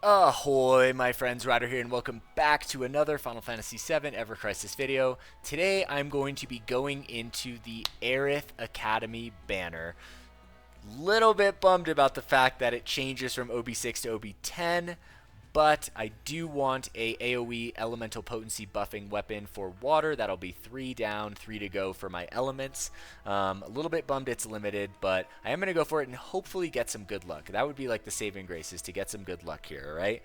Ahoy, my friends, Ryder here, and welcome back to another Final Fantasy VII Ever Crisis video. Today, I'm going to be going into the Aerith Academy banner. Little bit bummed about the fact that it changes from OB6 to OB10, but I do want a AoE elemental potency buffing weapon for water. That'll be 3 down, 3 to go for my elements. A little bit bummed it's limited, but I am going to go for it and hopefully get some good luck. That would be like the saving grace, is to get some good luck here, right?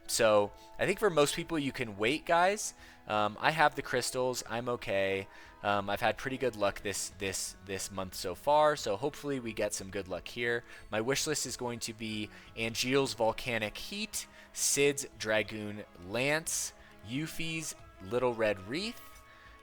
So I think for most people you can wait, guys. I have the crystals. I'm okay. I've had pretty good luck this month so far, so hopefully we get some good luck here. My wish list is going to be Angeal's Volcanic Heat, Cid's Dragoon Lance, Yuffie's Little Red Wreath,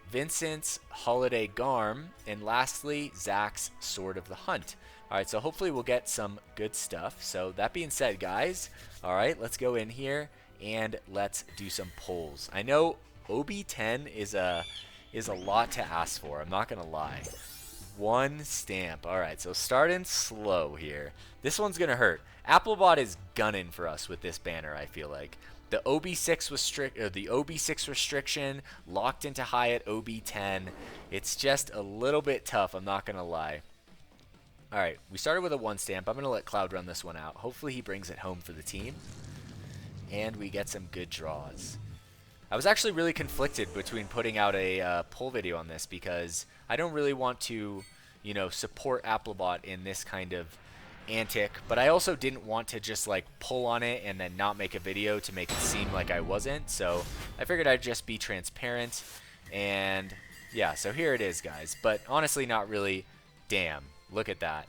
Vincent's Holiday Garm, and lastly, Zack's Sword of the Hunt. Alright, so hopefully we'll get some good stuff. So that being said, guys, alright, let's go in here and let's do some pulls. I know OB10 is a lot to ask for, I'm not gonna lie. 1 stamp. Alright, so starting slow here. This one's gonna hurt. Applebot is gunning for us with this banner, I feel like. The OB6 restriction locked into high at OB10. It's just a little bit tough, I'm not gonna lie. Alright, we started with a 1 stamp. I'm gonna let Cloud run this one out. Hopefully he brings it home for the team. And we get some good draws. I was actually really conflicted between putting out a pull video on this because I don't really want to, you know, support Applebot in this kind of antic, but I also didn't want to just like pull on it and then not make a video to make it seem like I wasn't. So I figured I'd just be transparent, and yeah, so here it is, guys. But honestly, not really. Damn, look at that.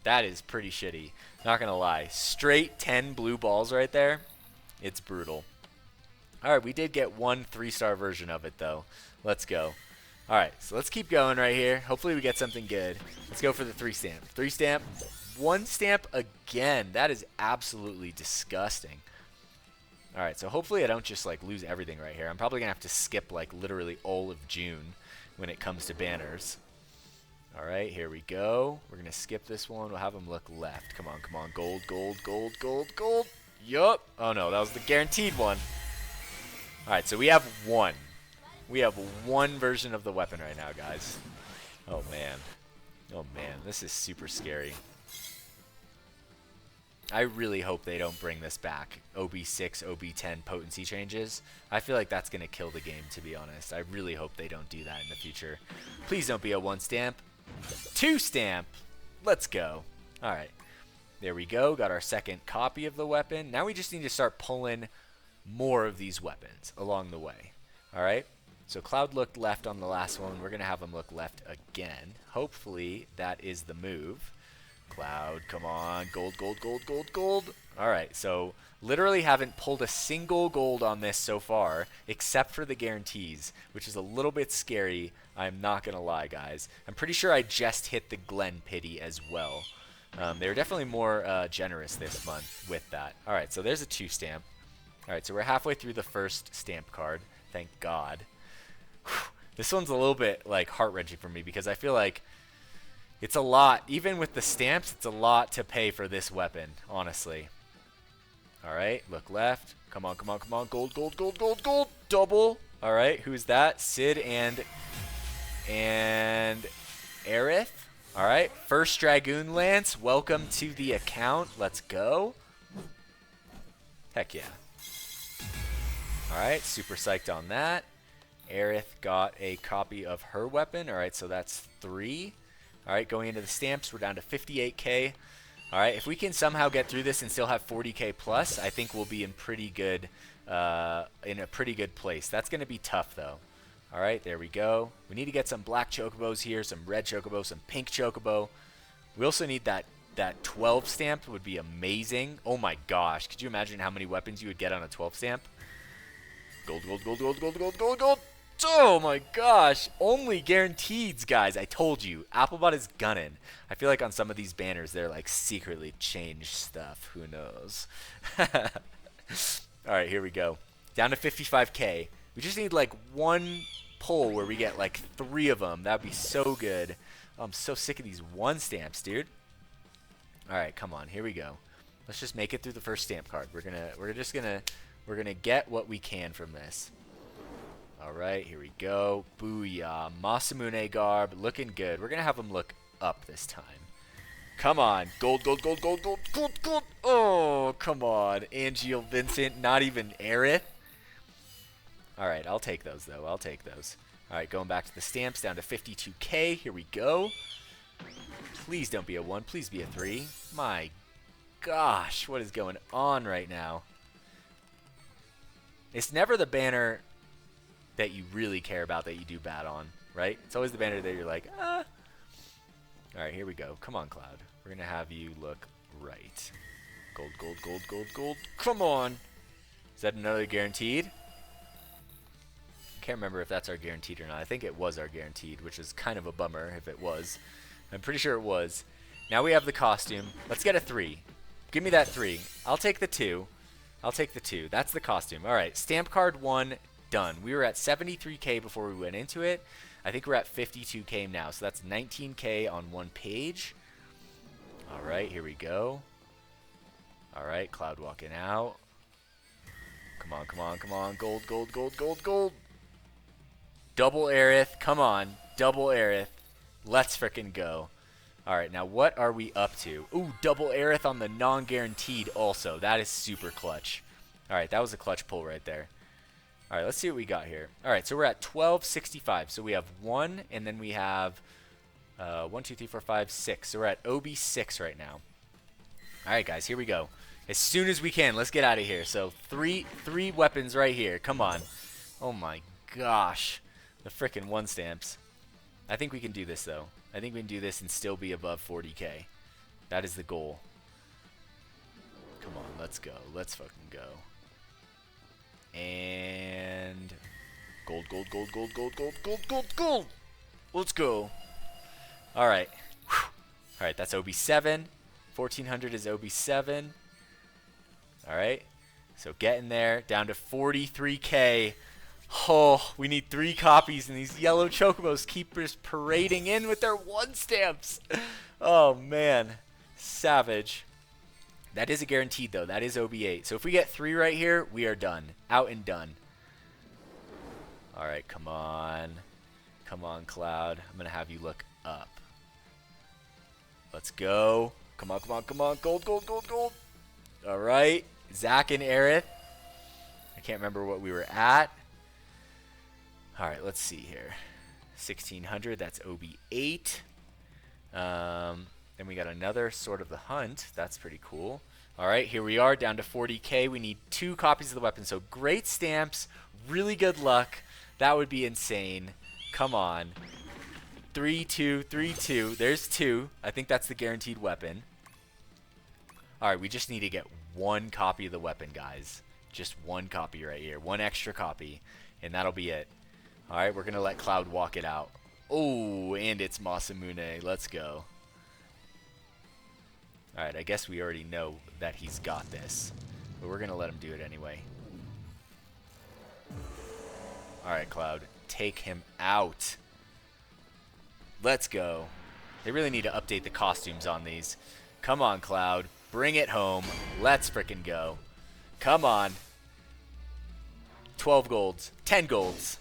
That is pretty shitty. Not gonna lie. Straight 10 blue balls right there. It's brutal. Alright, we did get one 3-star version of it, though. Let's go. Alright, so let's keep going right here. Hopefully we get something good. Let's go for the 3 stamp. 3 stamp. 1 stamp again. That is absolutely disgusting. Alright, so hopefully I don't just like lose everything right here. I'm probably going to have to skip like literally all of June when it comes to banners. Alright, here we go. We're going to skip this one. We'll have them look left. Come on, come on. Gold, gold, gold, gold, gold. Yup. Oh no, that was the guaranteed one. Alright, so we have 1. We have 1 version of the weapon right now, guys. Oh man. Oh man, this is super scary. I really hope they don't bring this back. OB6, OB10 potency changes. I feel like that's going to kill the game, to be honest. I really hope they don't do that in the future. Please don't be a 1 stamp. 2 stamp. Let's go. Alright. There we go. Got our second copy of the weapon. Now we just need to start pulling more of these weapons along the way. Alright. So Cloud looked left on the last one. We're going to have him look left again. Hopefully that is the move. Cloud, come on. Gold, gold, gold, gold, gold. Alright, so literally haven't pulled a single gold on this so far, except for the guarantees, which is a little bit scary. I'm not going to lie, guys. I'm pretty sure I just hit the Glen Pity as well. They were definitely more generous this month with that. Alright, so there's a 2 stamp. Alright, so we're halfway through the first stamp card. Thank God. Whew. This one's a little bit like heart-wrenching for me because I feel like it's a lot. Even with the stamps, it's a lot to pay for this weapon, honestly. Alright, look left. Come on, come on, come on. Gold, gold, gold, gold, gold. Double. Alright, who's that? Cid and Aerith. Alright, first Dragoon Lance. Welcome to the account. Let's go. Heck yeah. Alright, super psyched on that. Aerith got a copy of her weapon. Alright, so that's 3. Alright, going into the stamps, we're down to 58k. Alright, if we can somehow get through this and still have 40k plus, I think we'll be in a pretty good place. That's going to be tough, though. Alright, there we go. We need to get some black chocobos here, some red chocobo, some pink chocobo. We also need that 12 stamp would be amazing. Oh my gosh, could you imagine how many weapons you would get on a 12 stamp? Gold, gold, gold, gold, gold, gold, gold, gold. Oh my gosh, only guaranteeds, guys. I told you, Applebot is gunning. I feel like on some of these banners, they're like secretly changed stuff. Who knows? Alright, here we go. Down to 55k. We just need like 1 pull where we get like 3 of them. That would be so good. Oh, I'm so sick of these 1 stamps, dude. Alright, come on. Here we go. Let's just make it through the first stamp card. We're gonna get what we can from this. All right, here we go. Booyah. Masamune Garb, looking good. We're gonna have him look up this time. Come on. Gold, gold, gold, gold, gold, gold, gold. Oh, come on. Angel Vincent, not even Aerith. All right, I'll take those, though. I'll take those. All right, going back to the stamps, down to 52K. Here we go. Please don't be a 1. Please be a 3. My gosh, what is going on right now? It's never the banner that you really care about that you do bad on, right? It's always the banner that you're like, ah. All right, here we go. Come on, Cloud. We're going to have you look right. Gold, gold, gold, gold, gold. Come on. Is that another guaranteed? Can't remember if that's our guaranteed or not. I think it was our guaranteed, which is kind of a bummer if it was. I'm pretty sure it was. Now we have the costume. Let's get a 3. Give me that 3. I'll take the 2. I'll take the 2. That's the costume. All right, stamp card 1, done. We were at 73K before we went into it. I think we're at 52K now, so that's 19K on one page. All right, here we go. All right, Cloud walking out. Come on, come on, come on. Gold, gold, gold, gold, gold. Double Aerith. Come on. Double Aerith. Let's frickin' go. All right, now what are we up to? Ooh, double Aerith on the non-guaranteed also. That is super clutch. All right, that was a clutch pull right there. All right, let's see what we got here. All right, so we're at 1265. So we have 1, and then we have 1, 2, 3, 4, 5, 6. So we're at OB6 right now. All right, guys, here we go. As soon as we can, let's get out of here. So three weapons right here. Come on. Oh, my gosh. The frickin' 1 stamps. I think we can do this, though. I think we can do this and still be above 40K. That is the goal. Come on, let's go. Let's fucking go. And gold, gold, gold, gold, gold, gold, gold, gold, gold. Let's go. All right. Whew. All right, that's OB7. 1400 is OB7. All right. So getting there, down to 43K. Oh, we need 3 copies, and these yellow chocobos keep just parading in with their 1 stamps. Oh, man. Savage. That is a guaranteed, though. That is OB8. So if we get 3 right here, we are done. Out and done. All right, come on. Come on, Cloud. I'm going to have you look up. Let's go. Come on, come on, come on. Gold, gold, gold, gold. All right. Zach and Aerith. I can't remember what we were at. All right, let's see here. 1600, that's OB8. Then we got another Sword of the Hunt. That's pretty cool. All right, here we are, down to 40K. We need 2 copies of the weapon. So great stamps, really good luck. That would be insane. Come on. 3, 2, 3, 2. There's 2. I think that's the guaranteed weapon. All right, we just need to get 1 copy of the weapon, guys. Just 1 copy right here. 1 extra copy, and that'll be it. All right, we're going to let Cloud walk it out. Oh, and it's Masamune. Let's go. All right, I guess we already know that he's got this, but we're going to let him do it anyway. All right, Cloud, take him out. Let's go. They really need to update the costumes on these. Come on, Cloud. Bring it home. Let's frickin' go. Come on. 12 golds. 10 golds.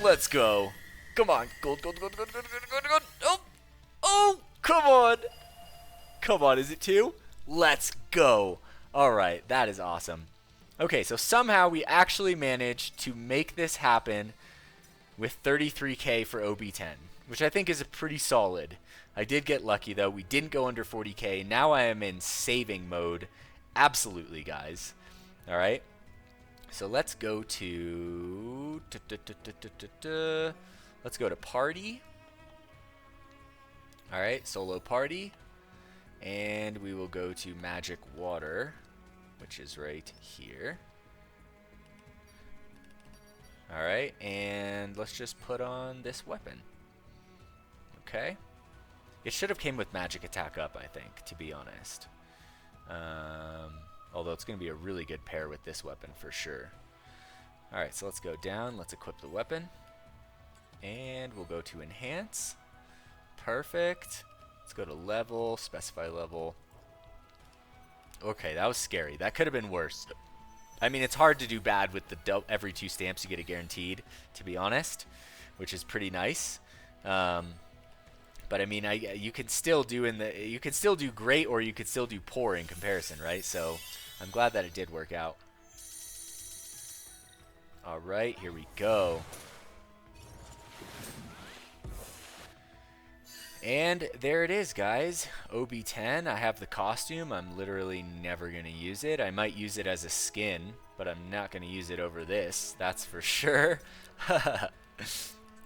Let's go. Come on. Gold, gold, gold, gold, gold, gold, gold, gold. Oh, oh, come on. Come on, is it 2? Let's go. All right, that is awesome. Okay, so somehow we actually managed to make this happen with 33K for OB10, which I think is a pretty solid. I did get lucky, though. We didn't go under 40K. Now I am in saving mode. Absolutely, guys. All right. So let's go to... Let's go to party. All right, solo party. And we will go to magic water, which is right here. All right, and let's just put on this weapon. Okay. It should have came with magic attack up, I think, to be honest. Although it's going to be a really good pair with this weapon for sure. All right, so let's go down. Let's equip the weapon. And we'll go to enhance. Perfect. Let's go to level, specify level. Okay, that was scary. That could have been worse. I mean, it's hard to do bad with the every 2 stamps you get it guaranteed, to be honest, which is pretty nice. Um, but I mean, you can still do you can still do great or you could still do poor in comparison, right? So I'm glad that it did work out. All right, here we go. And there it is, guys. OB10. I have the costume. I'm literally never going to use it. I might use it as a skin, but I'm not going to use it over this. That's for sure.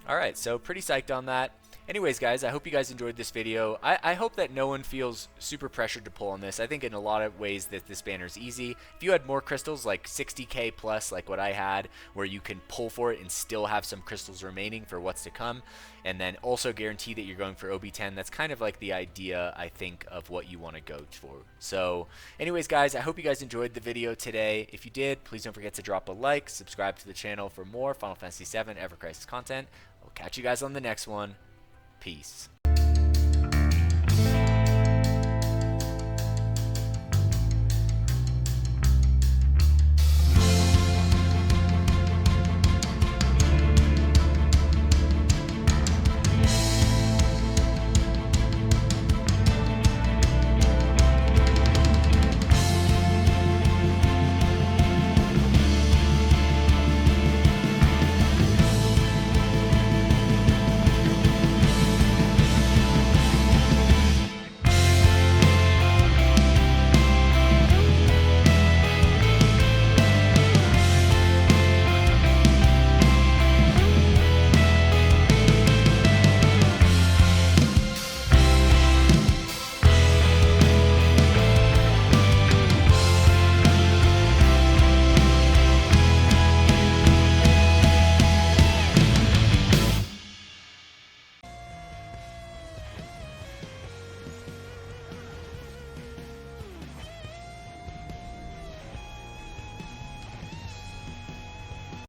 Alright, so pretty psyched on that. Anyways, guys, I hope you guys enjoyed this video. I hope that no one feels super pressured to pull on this. I think in a lot of ways that this banner is easy. If you had more crystals, like 60k plus, like what I had, where you can pull for it and still have some crystals remaining for what's to come, and then also guarantee that you're going for OB10, that's kind of like the idea, I think, of what you want to go for. So, anyways, guys, I hope you guys enjoyed the video today. If you did, please don't forget to drop a like, subscribe to the channel for more Final Fantasy VII Ever Crisis content. I'll catch you guys on the next one. Peace.